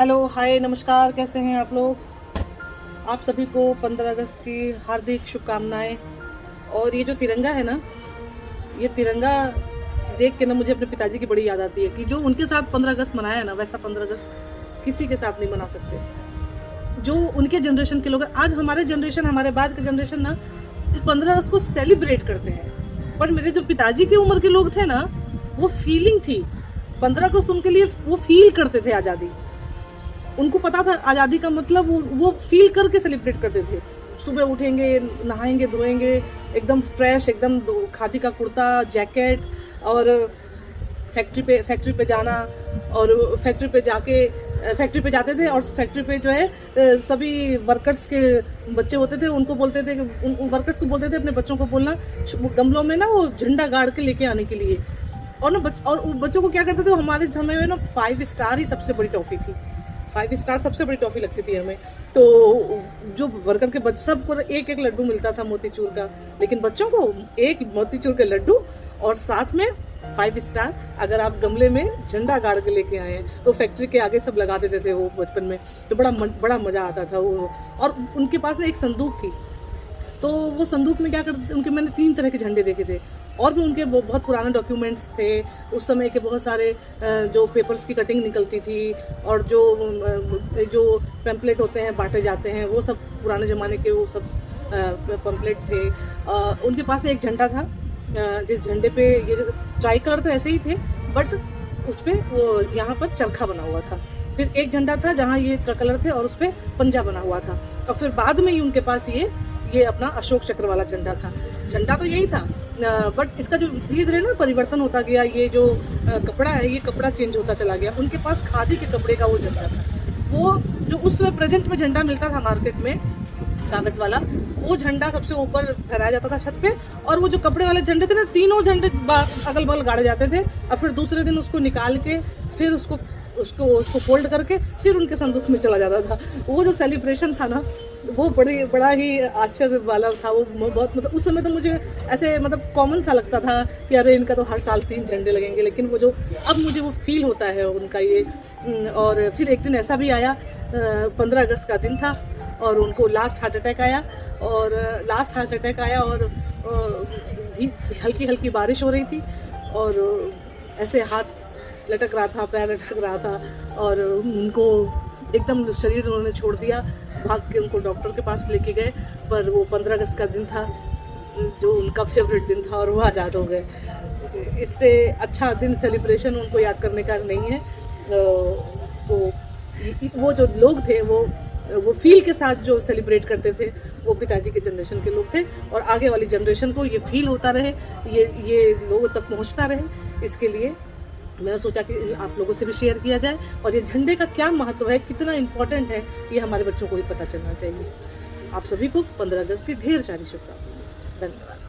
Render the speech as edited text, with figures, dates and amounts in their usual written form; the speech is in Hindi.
हेलो, हाय, नमस्कार। कैसे हैं आप लोग? आप सभी को 15 अगस्त की हार्दिक शुभकामनाएं। और ये जो तिरंगा है ना, ये तिरंगा देख के ना मुझे अपने पिताजी की बड़ी याद आती है कि जो उनके साथ 15 अगस्त मनाया ना, वैसा 15 अगस्त किसी के साथ नहीं मना सकते। जो उनके जनरेशन के लोग हैं, आज हमारे जनरेशन, हमारे बाद के जनरेशन ना 15 अगस्त को सेलिब्रेट करते हैं। पर मेरे जो पिताजी की उम्र के लोग थे ना, वो फीलिंग थी 15 अगस्त उनके लिए, वो फील करते थे आज़ादी। उनको पता था आज़ादी का मतलब, वो फील करके सेलिब्रेट करते थे। सुबह उठेंगे, नहाएंगे, धोएंगे, एकदम फ्रेश, एकदम खादी का कुर्ता, जैकेट, और फैक्ट्री पे जाना। और फैक्ट्री पे जाते थे, और फैक्ट्री पे जो है सभी वर्कर्स के बच्चे होते थे, उनको बोलते थे, उन वर्कर्स को बोलते थे अपने बच्चों को बोलना गमलों में ना वो झंडा गाड़ के लेके आने के लिए। और ना और बच्चों को क्या करते थे, हमारे समय में ना 5 स्टार ही सबसे बड़ी टॉफ़ी थी। 5 स्टार सबसे बड़ी टॉफ़ी लगती थी हमें। तो जो वर्कर के बच्चे, सबको एक एक लड्डू मिलता था मोतीचूर का, लेकिन बच्चों को एक मोतीचूर के लड्डू और साथ में 5 स्टार। अगर आप गमले में झंडा गाड़ के लेके आए हैं तो फैक्ट्री के आगे सब लगा देते थे वो बचपन में, तो बड़ा मज़ा आता था वो। और उनके पास एक संदूक थी, तो वो संदूक में क्या करते थे, उनके मैंने 3 तरह के झंडे देखे थे। और भी उनके बहुत पुराने डॉक्यूमेंट्स थे उस समय के, बहुत सारे जो पेपर्स की कटिंग निकलती थी, और जो पैम्पलेट होते हैं बांटे जाते हैं, वो सब पुराने ज़माने के वो सब पैम्पलेट थे। उनके पास एक झंडा था, जिस झंडे पे ये ट्राई कलर तो ऐसे ही थे, बट उस पर वो यहाँ पर चरखा बना हुआ था। फिर एक झंडा था जहाँ ये कलर थे और उस पर पंजा बना हुआ था। और फिर बाद में ही उनके पास ये अपना अशोक चक्र वाला झंडा था। झंडा तो यही था, बट इसका जो धीरे धीरे ना परिवर्तन होता गया, ये जो कपड़ा है, ये कपड़ा चेंज होता चला गया। उनके पास खादी के कपड़े का वो झंडा था, वो जो उस समय प्रेजेंट में झंडा मिलता था मार्केट में कागज़ वाला, वो झंडा सबसे ऊपर फहराया जाता था छत पे। और वो जो कपड़े वाले झंडे थे ना, तीनों झंडे अगल बगल गाड़े जाते थे, और फिर दूसरे दिन उसको निकाल के फिर उसको फोल्ड करके फिर उनके संदूक में चला जाता था। वो जो सेलिब्रेशन था ना, वो बड़ा ही आश्चर्य वाला था। वो बहुत, मतलब उस समय तो मुझे ऐसे, मतलब कॉमन सा लगता था कि अरे इनका तो हर साल 3 झंडे लगेंगे, लेकिन वो जो अब मुझे वो फील होता है उनका ये। और फिर एक दिन ऐसा भी आया, 15 अगस्त का दिन था, और उनको लास्ट हार्ट अटैक आया। और हल्की हल्की बारिश हो रही थी, और ऐसे हाथ लटक रहा था, पैर लटक रहा था, और उनको एकदम शरीर उन्होंने छोड़ दिया। भाग के उनको डॉक्टर के पास लेके गए, पर वो 15 अगस्त का दिन था जो उनका फेवरेट दिन था, और वो आज़ाद हो गए। इससे अच्छा दिन सेलिब्रेशन उनको याद करने का नहीं है। तो वो जो लोग थे, वो फील के साथ जो सेलिब्रेट करते थे, वो पिताजी के जनरेशन के लोग थे। और आगे वाली जनरेशन को ये फील होता रहे, ये लोगों तक पहुंचता रहे, इसके लिए मैंने सोचा कि आप लोगों से भी शेयर किया जाए। और ये झंडे का क्या महत्व है, कितना इम्पोर्टेंट है, ये हमारे बच्चों को भी पता चलना चाहिए। आप सभी को 15 अगस्त की ढेर सारी शुभकामनाएं। धन्यवाद।